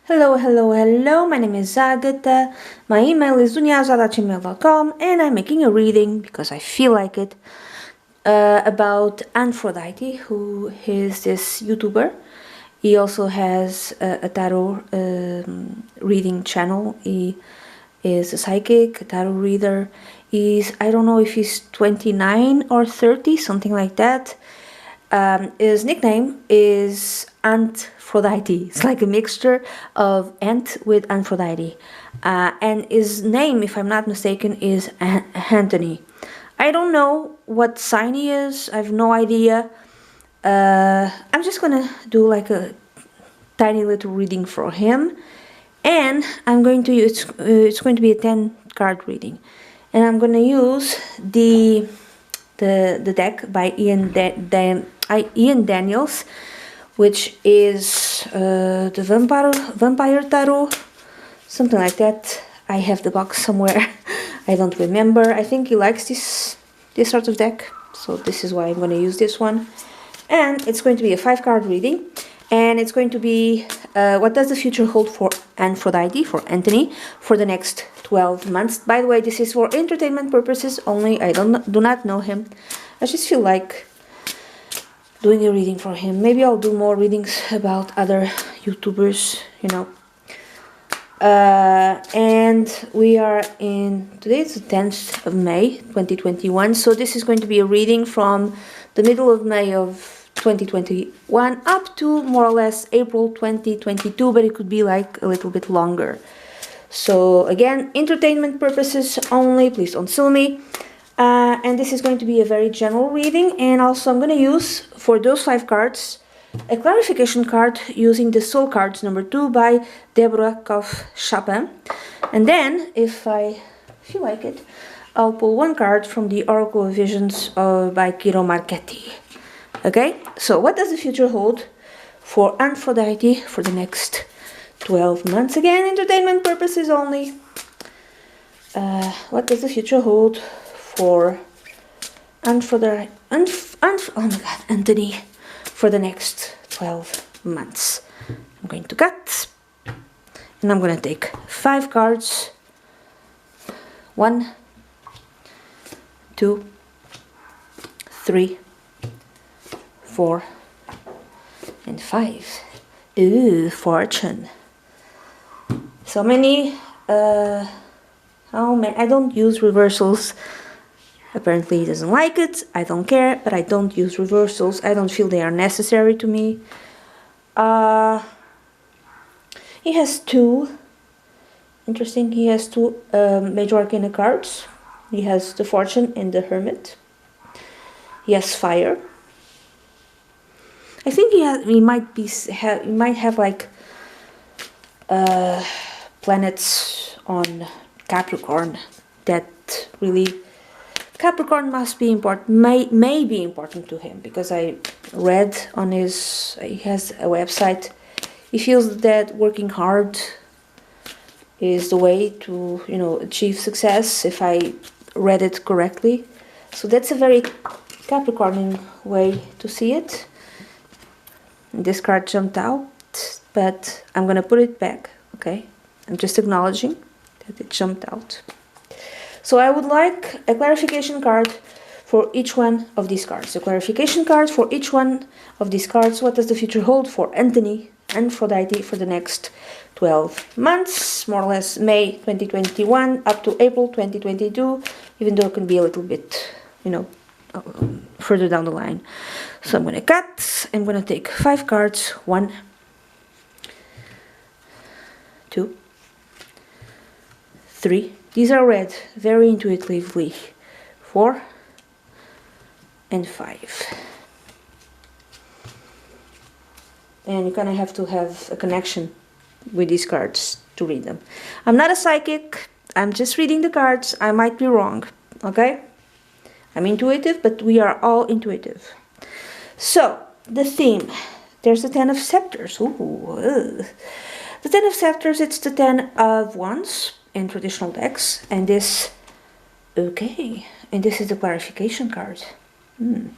Hello, hello, hello, my name is Agatha, my email is dunyazade@gmail.com, and I'm making a reading, because I feel like it, about Antphrodite, who is this YouTuber. He also has a tarot reading channel. He is a psychic, a tarot reader. I don't know if he's 29 or 30, something like that. His nickname is Antphrodite. It's like a mixture of Ant with Aphrodite. And his name, if I'm not mistaken, is Anthony. I don't know what sign he is. I have no idea. I'm just gonna do like a tiny little reading for him, and I'm going to use. It's going to be a 10-card reading, and I'm gonna use the deck by Ian Daniels, which is the Vampire Tarot, something like that. I have the box somewhere. I don't remember. I think he likes this sort of deck, so this is why I'm going to use this one. And it's going to be a 5-card reading, and it's going to be what does the future hold for Antphrodite, for Anthony, for the next 12 months. By the way, this is for entertainment purposes only. I do not know him. I just feel like doing a reading for him. Maybe I'll do more readings about other YouTubers, you know. And we are today it's the 10th of May 2021, so this is going to be a reading from the middle of May of 2021 up to more or less April 2022, but it could be like a little bit longer. So again, entertainment purposes only, please don't sue me. And this is going to be a very general reading, and also I'm going to use, for those 5 cards, a clarification card using the Soul Cards number 2 by Deborah Koff-Chapin. And then, if I feel like it, I'll pull 1 card from the Oracle of Visions by Kiro Marchetti. Okay, so what does the future hold for Antphrodite for the next 12 months? Again, entertainment purposes only. What does the future hold for Antphrodite? Oh my god, Anthony, for the next 12 months. I'm going to cut, and I'm going to take 5 cards. 1, 2, 3, 4, and 5. Ooh, fortune. So many. Oh man, I don't use reversals. Apparently he doesn't like it. I don't care, but I don't use reversals. I don't feel they are necessary to me. He has 2. Interesting. He has 2 major arcana cards. He has the Fortune and the Hermit. He has Fire. I think he might have like planets on Capricorn that really. Capricorn must be important, may be important to him, because I read on he has a website. He feels that working hard is the way to, you know, achieve success, if I read it correctly. So that's a very Capricornian way to see it. This card jumped out, but I'm gonna put it back, okay? I'm just acknowledging that it jumped out. So I would like a clarification card for each one of these cards. A clarification card for each one of these cards. What does the future hold for Anthony and Aphrodite for the next 12 months? More or less May 2021 up to April 2022, even though it can be a little bit, you know, further down the line. So I'm going to cut. I'm going to take 5 cards. 1, 2, 3. These are read very intuitively. 4 and 5. And you kind of have to have a connection with these cards to read them. I'm not a psychic. I'm just reading the cards. I might be wrong. Okay? I'm intuitive, but we are all intuitive. So, the theme. There's the 10 of Scepters. Ooh. The 10 of Scepters, it's the 10 of Wands in traditional decks, and this, okay, and this is the clarification card. It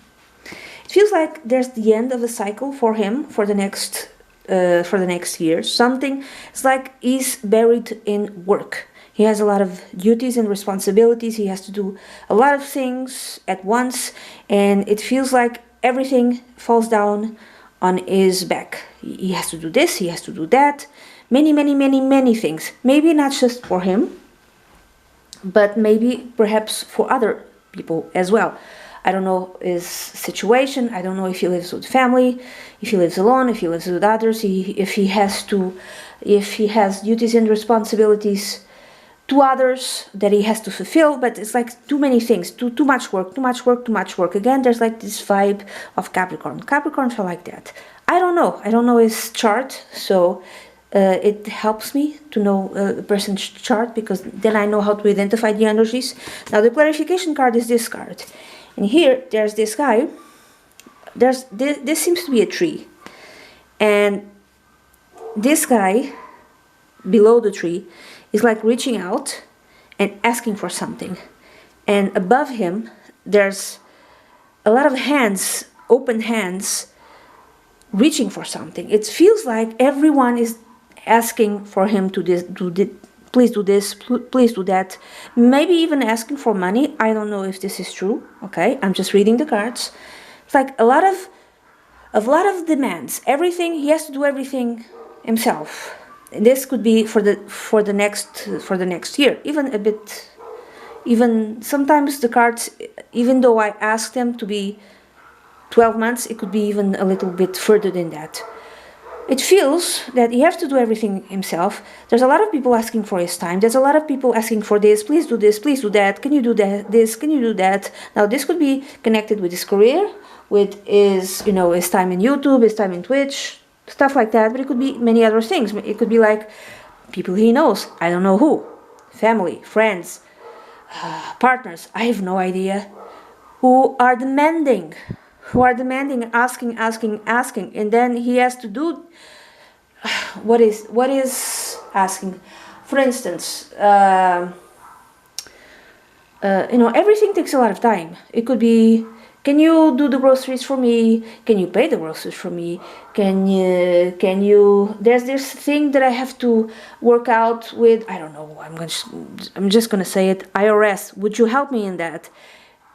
feels like there's the end of a cycle for him for the next for the next year. Something, it's like he's buried in work. He has a lot of duties and responsibilities. He has to do a lot of things at once, and it feels like everything falls down on his back. He has to do this, he has to do that, many things. Maybe not just for him, but maybe perhaps for other people as well. I don't know his situation. I don't know if he lives with family, if he lives alone, if he lives with others, if he has duties and responsibilities to others that he has to fulfill. But it's like too many things, too much work. Again, there's like this vibe of Capricorn. Capricorns are like that. I don't know his chart, so it helps me to know a person's chart, because then I know how to identify the energies. Now the clarification card is this card. And here, there's this guy. This seems to be a tree. And this guy, below the tree, is like reaching out and asking for something. And above him, there's a lot of hands, open hands, reaching for something. It feels like everyone is asking for him to please do this, please do that. Maybe even asking for money. I don't know if this is true. Okay, I'm just reading the cards. It's like a lot of demands. Everything, he has to do everything himself. And this could be for the next year. Even sometimes the cards, even though I asked them to be 12 months, it could be even a little bit further than that. It feels that he has to do everything himself. There's a lot of people asking for his time. There's a lot of people asking for this, please do that, can you do that, this, can you do that. Now this could be connected with his career, with his time in YouTube, his time in Twitch, stuff like that, but it could be many other things. It could be like people he knows, I don't know who, family, friends, partners, I have no idea, who are demanding, asking, and then he has to do what is asking. For instance, everything takes a lot of time. It could be, can you do the groceries for me? Can you pay the groceries for me? Can you there's this thing that I have to work out with, I don't know, I'm just gonna say it, IRS, would you help me in that?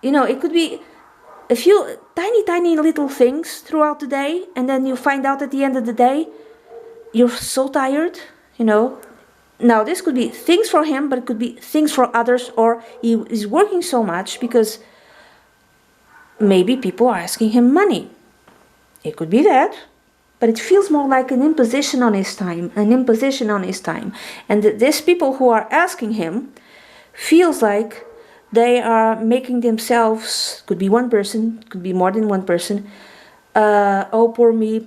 It could be a few tiny little things throughout the day, and then you find out at the end of the day you're so tired. Now this could be things for him, but it could be things for others, or he is working so much because maybe people are asking him money. It could be that, but it feels more like an imposition on his time, and these people who are asking him feels like they are making themselves, could be one person, could be more than one person, oh, poor me,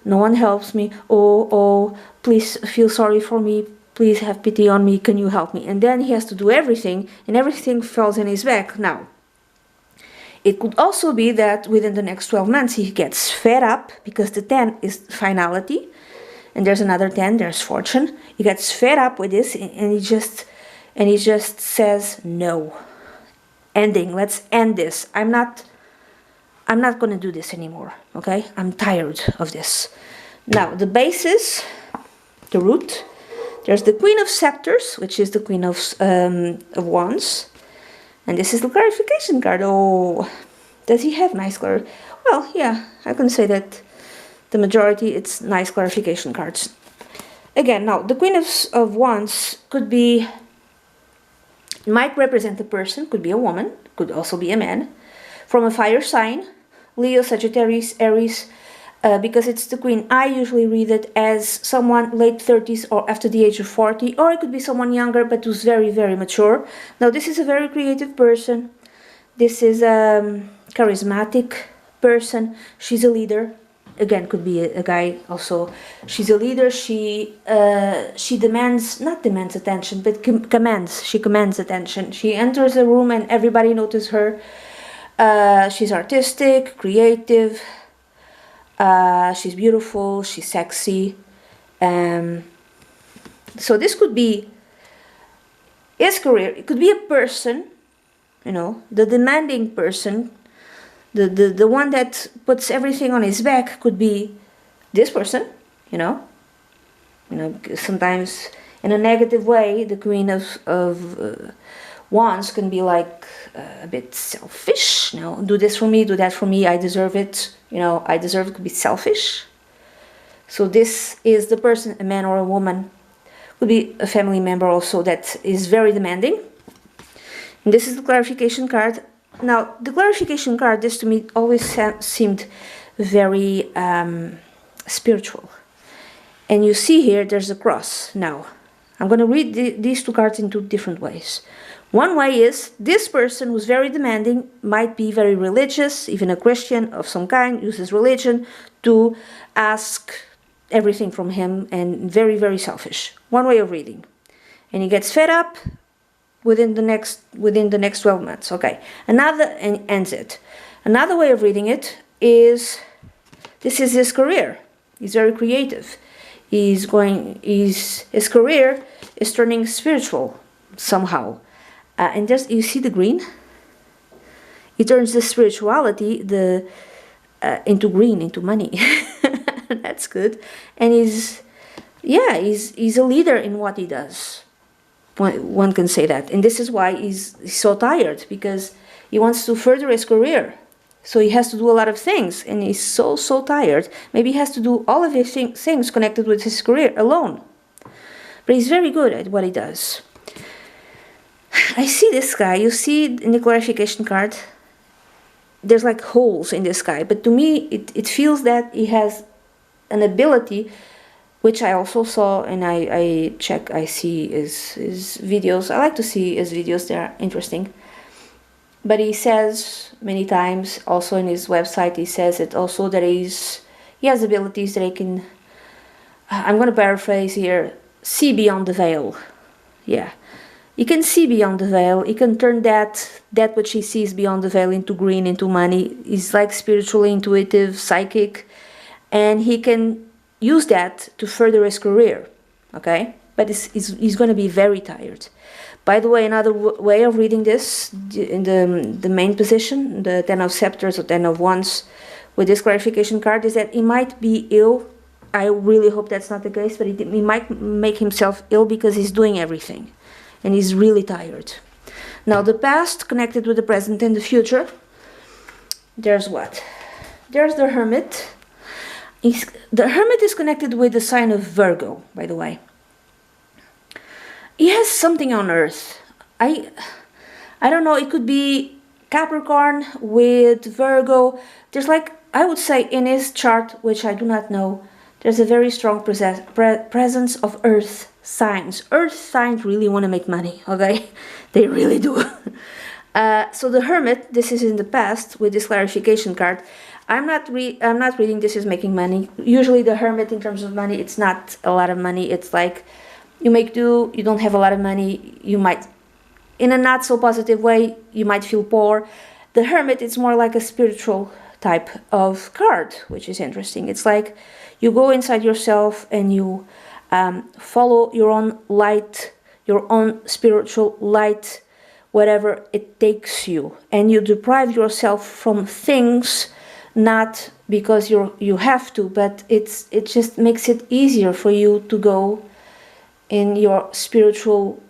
no one helps me, oh, please feel sorry for me, please have pity on me, can you help me? And then he has to do everything, and everything falls in his back. Now, it could also be that within the next 12 months he gets fed up, because the 10 is finality, and there's another 10, there's fortune. He gets fed up with this, and he just says no. Ending. Let's end this. I'm not going to do this anymore. Okay? I'm tired of this. Now, the basis, the root. There's the Queen of Scepters, which is the Queen of Wands, and this is the clarification card. Oh, does he have nice clarity? Well, yeah, I can say that the majority, it's nice clarification cards. Again, now the Queen of Wands might represent a person, could be a woman, could also be a man, from a fire sign, Leo, Sagittarius, Aries, because it's the Queen. I usually read it as someone late 30s or after the age of 40, or it could be someone younger but who's very, very mature. Now, this is a very creative person. This is a charismatic person. She's a leader. Again, could be a guy also. She's a leader. She not demands attention, but commands. She commands attention. She enters a room and everybody notices her. She's artistic, creative. She's beautiful. She's sexy. So this could be his career. It could be a person, the demanding person. The one that puts everything on his back could be this person, sometimes in a negative way, the Queen of Wands can be like a bit selfish. Do this for me, do that for me, I deserve it. I deserve it, could be selfish. So this is the person, a man or a woman, could be a family member also, that is very demanding. And this is the clarification card. Now, the clarification card, this to me always seemed very spiritual. And you see here, there's a cross. Now, I'm going to read these two cards in two different ways. One way is, this person who's very demanding might be very religious, even a Christian of some kind, uses religion to ask everything from him, and very, very selfish. One way of reading. And he gets fed up within the next 12 months. Okay. Another, and ends it. Another way of reading it is, this is his career. He's very creative. His career is turning spiritual somehow. And just, you see the green? He turns the spirituality into green, into money. That's good. And he's a leader in what he does. One can say that. And this is why he's so tired, because he wants to further his career. So he has to do a lot of things, and he's so tired. Maybe he has to do all of his things connected with his career alone. But he's very good at what he does. I see this guy. You see in the clarification card, there's like holes in this guy. But to me, it feels that he has an ability, which I also saw, and I see his videos. I like to see his videos, they're interesting. But he says many times, also in his website, he says it also that he has abilities that he can, I'm going to paraphrase here, see beyond the veil. Yeah. He can see beyond the veil. He can turn that which he sees beyond the veil into green, into money. He's like spiritually intuitive, psychic, and he can use that to further his career. Okay? But he's going to be very tired. By the way, another way of reading this, in the main position, the Ten of Scepters or Ten of Wands, with this clarification card, is that he might be ill. I really hope that's not the case, but he might make himself ill because he's doing everything. And he's really tired. Now, the past connected with the present and the future. There's what? There's the Hermit. The Hermit is connected with the sign of Virgo, by the way. He has something on Earth. I don't know, it could be Capricorn with Virgo. There's like, I would say in his chart, which I do not know, there's a very strong presence of Earth signs. Earth signs really want to make money, okay? They really do. So the Hermit, this is in the past with this clarification card. I'm not reading this is making money. Usually the Hermit, in terms of money, it's not a lot of money. It's like you make do, you don't have a lot of money. You might, in a not so positive way, you might feel poor. The Hermit, it's more like a spiritual type of card, which is interesting. It's like you go inside yourself and you follow your own light, your own spiritual light, whatever it takes you, and you deprive yourself from things, not because you have to, but it just makes it easier for you to go in your spiritual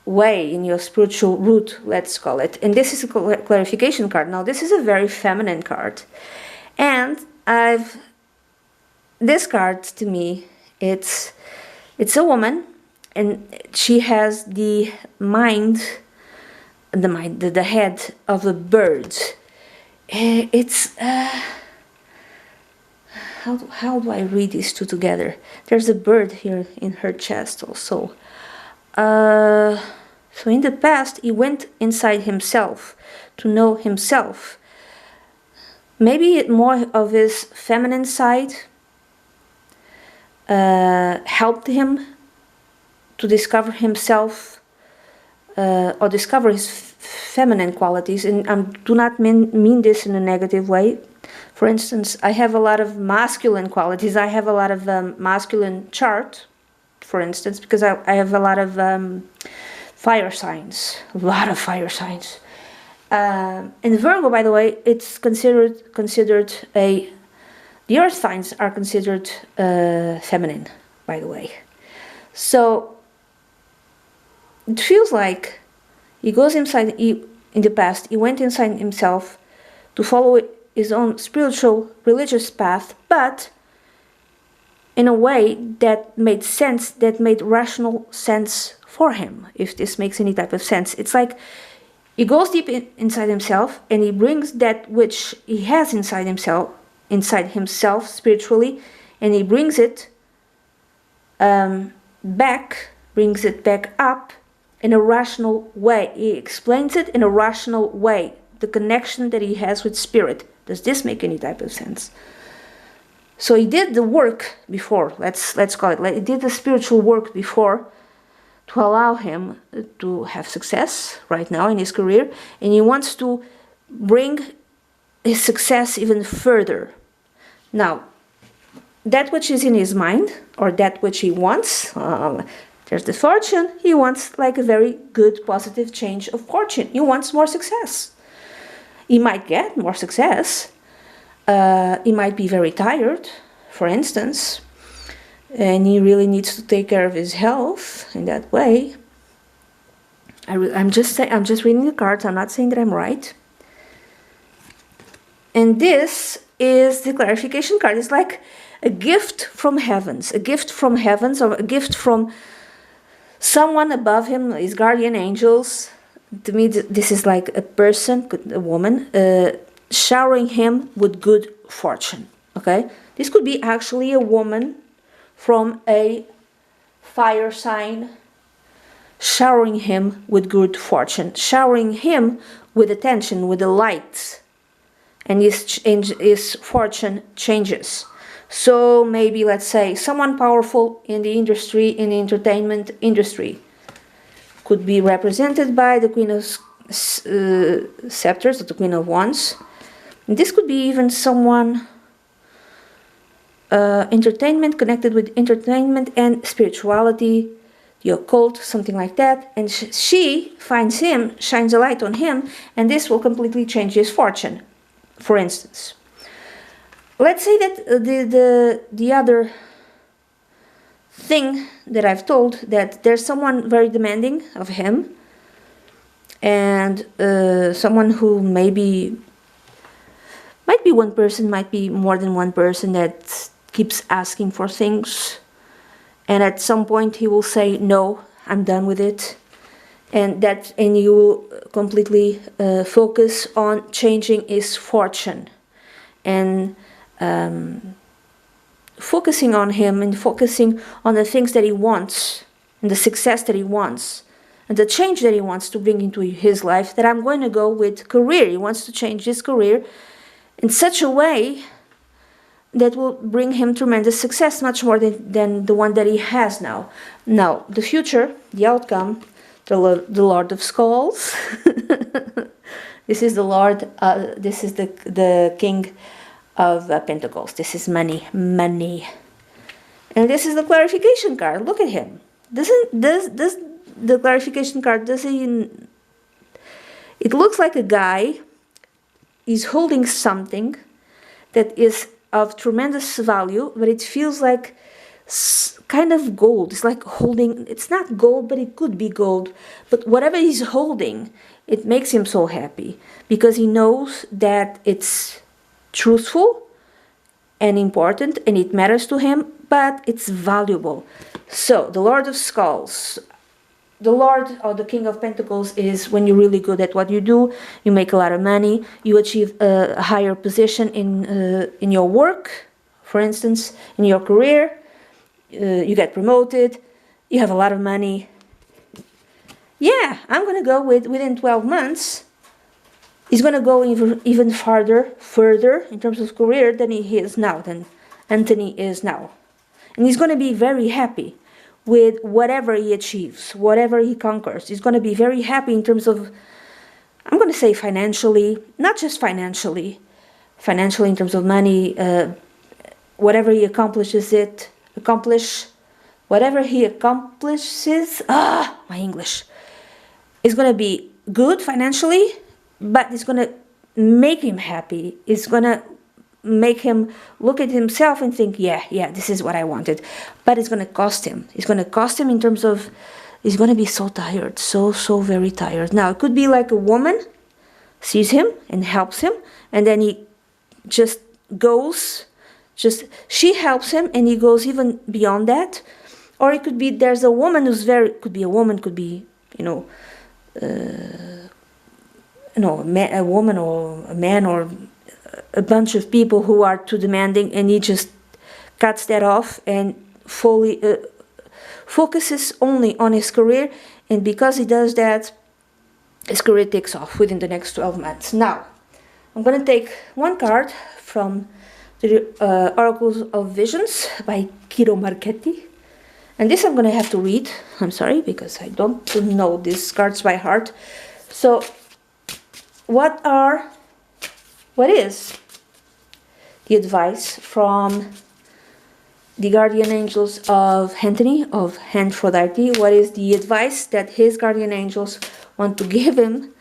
way, in your spiritual route, let's call it. And this is a clarification card. Now, this is a very feminine card, and this card to me, it's a woman, and she has the head of a bird. It's how do I read these two together? There's a bird here in her chest also. So in the past, he went inside himself to know himself. Maybe more of his feminine side helped him to discover himself or discover his feminine qualities. And I do not mean this in a negative way. For instance, I have a lot of masculine qualities. I have a lot of masculine chart, for instance, because I have a lot of fire signs. A lot of fire signs. And Virgo, by the way, it's considered the The earth signs are considered feminine, by the way. So it feels like he goes inside, in the past, he went inside himself to follow his own spiritual, religious path, but in a way that made sense, that made rational sense for him, if this makes any type of sense. It's like he goes deep inside himself and he brings that which he has inside himself spiritually, and he brings it brings it back up in a rational way. He explains it in a rational way, the connection that he has with spirit. Does this make any type of sense? So he did the work before, let's call it, he did the spiritual work before to allow him to have success right now in his career, and he wants to bring his success even further. Now, that which is in his mind, or that which he wants, there's the fortune. He wants like a very good positive change of fortune. He wants more success. He might get more success. He might be very tired, for instance, and he really needs to take care of his health in that way. I'm just reading the cards. I'm not saying that I'm right. And this is the clarification card. It's like a gift from heavens, or a gift from someone above him, his guardian angels. To me, this is like a person, a woman, showering him with good fortune. Okay, this could be actually a woman from a fire sign, showering him with good fortune, showering him with attention, with the light, and his fortune changes. So maybe, let's say, someone powerful in the industry, in the entertainment industry, could be represented by the Queen of Scepters, the Queen of Wands. And this could be even someone entertainment, connected with entertainment and spirituality, the occult, something like that. And she finds him, shines a light on him, and this will completely change his fortune, for instance. Let's say that the other thing that I've told, that there's someone very demanding of him, and someone who might be one person, might be more than one person, that keeps asking for things, and at some point he will say, no, I'm done with it, and you will completely focus on changing his fortune, and focusing on him, and focusing on the things that he wants, and the success that he wants, and the change that he wants to bring into his life. That I'm going to go with career. He wants to change his career in such a way that will bring him tremendous success, much more than the one that he has now. Now, the future, the outcome, the Lord of Skulls. This is the Lord, this is the King of Pentacles. This is money. And this is the clarification card. Look at him. The clarification card, it looks like a guy is holding something that is of tremendous value, but it feels like kind of gold. It's like holding, it's not gold, but it could be gold. But whatever he's holding, it makes him so happy, because he knows that it's truthful and important, and it matters to him, but it's valuable. So the Lord of Skulls, the Lord or the King of Pentacles, is when you're really good at what you do, you make a lot of money, you achieve a higher position in your work, for instance, in your career, you get promoted, you have a lot of money. Yeah, I'm going to go within 12 months, he's going to go even further in terms of career than he is now, than Anthony is now. And he's going to be very happy with whatever he achieves, whatever he conquers. He's going to be very happy in terms of, I'm going to say financially, not just financially in terms of money, whatever he accomplishes, whatever he accomplishes, my English, is going to be good financially, but it's going to make him happy. It's going to make him look at himself and think, yeah, this is what I wanted. But it's going to cost him. It's going to cost him in terms of, he's going to be so tired, so very tired. Now, it could be like a woman sees him and helps him, and then he just goes, she helps him and he goes even beyond that. Or it could be there's a woman who's could be a woman, could be, a woman or a man or a bunch of people who are too demanding, and he just cuts that off and fully focuses only on his career, and because he does that, his career takes off within the next 12 months. Now, I'm going to take one card from the Oracles of Visions by Kiro Marchetti. And this I'm going to have to read. I'm sorry, because I don't know these cards by heart. So, what is the advice from the guardian angels of Anthony, of Antphrodite? What is the advice that his guardian angels want to give him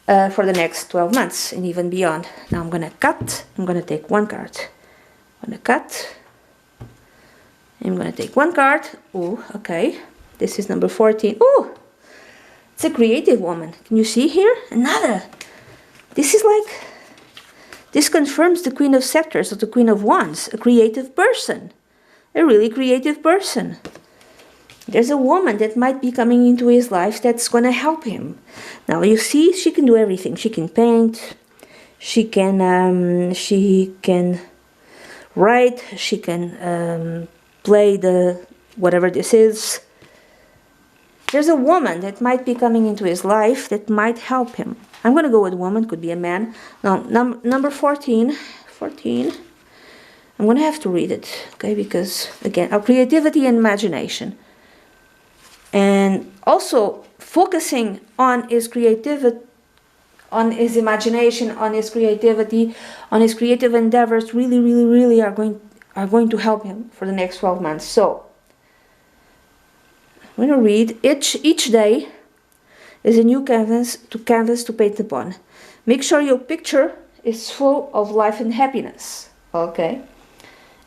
for the next 12 months and even beyond? Now I'm going to cut. I'm going to take one card. I'm going to cut. I'm going to take one card. Oh, okay. This is number 14. Oh, it's a creative woman. Can you see here? Another. This is like, this confirms the Queen of Scepters or the Queen of Wands. A creative person. A really creative person. There's a woman that might be coming into his life that's going to help him. Now you see, she can do everything. She can paint. She can write. She can play the whatever this is. There's a woman that might be coming into his life that might help him. I'm going to go with woman, could be a man. Now, number 14, I'm going to have to read it, okay, because, again, our creativity and imagination. And also, focusing on his creativity, on his imagination, on his creativity, on his creative endeavors, really are going to help him for the next 12 months. So, I'm going to read each day is a new canvas to paint upon. Make sure your picture is full of life and happiness, okay?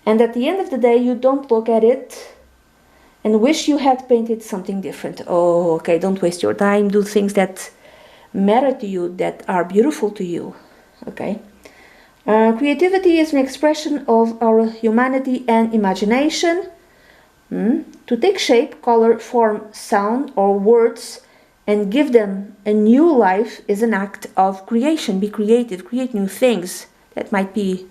And at the end of the day, you don't look at it and wish you had painted something different. Oh, okay, don't waste your time. Do things that matter to you, that are beautiful to you, okay? Creativity is an expression of our humanity and imagination. To take shape, color, form, sound, or words and give them a new life is an act of creation. Be creative, create new things. That might be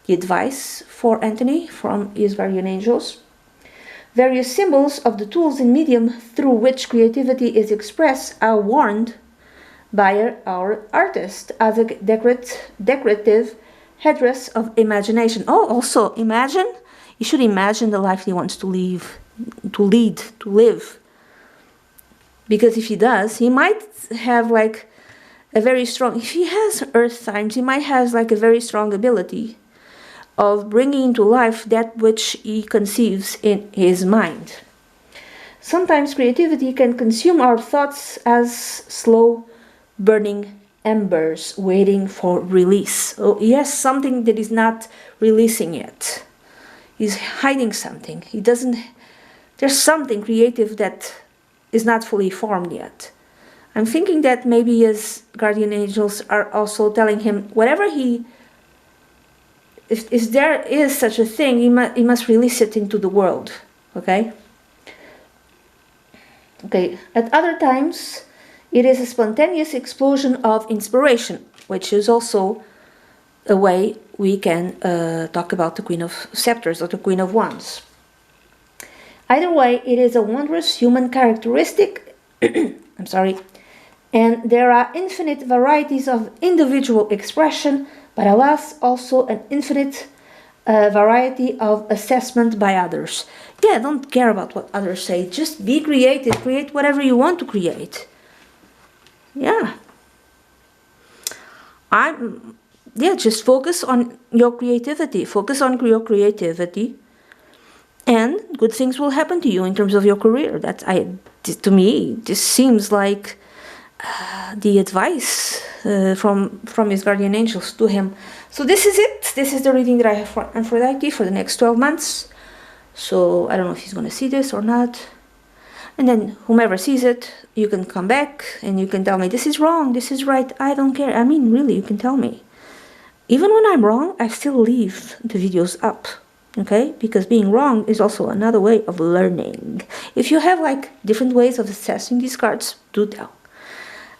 the advice for Anthony from his guardian angels. Various symbols of the tools and medium through which creativity is expressed are worn by our artist as a decorative headdress of imagination. Oh, also imagine. You should imagine the life he wants to live. Because if he does, he might have like a very strong, if he has earth signs, he might have like a very strong ability of bringing into life that which he conceives in his mind. Sometimes creativity can consume our thoughts as slow burning embers waiting for release. Oh, he has something that is not releasing yet. He's hiding something. There's something creative that is not fully formed yet. I'm thinking that maybe his guardian angels are also telling him whatever if there is such a thing, he must release it into the world. Okay? Okay, at other times, it is a spontaneous explosion of inspiration, which is also a way we can talk about the Queen of Scepters or the Queen of Wands. Either way, it is a wondrous human characteristic, I'm sorry, and there are infinite varieties of individual expression, but alas, also an infinite variety of assessment by others. Yeah, don't care about what others say, just be creative, create whatever you want to create. Yeah. Just focus on your creativity, and good things will happen to you in terms of your career. To me, this seems like the advice from his guardian angels to him. So this is it. This is the reading that I have for Antphrodite for the next 12 months. So I don't know if he's going to see this or not. And then whomever sees it, you can come back and you can tell me, this is wrong, this is right. I don't care. I mean, really, you can tell me. Even when I'm wrong, I still leave the videos up. Okay? Because being wrong is also another way of learning. If you have like different ways of assessing these cards, do tell.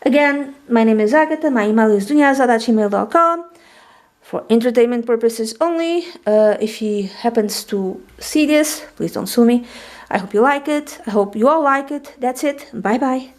Again, my name is Agatha. My email is dunyazade@gmail.com. For entertainment purposes only. If he happens to see this, please don't sue me. I hope you like it. I hope you all like it. That's it. Bye bye.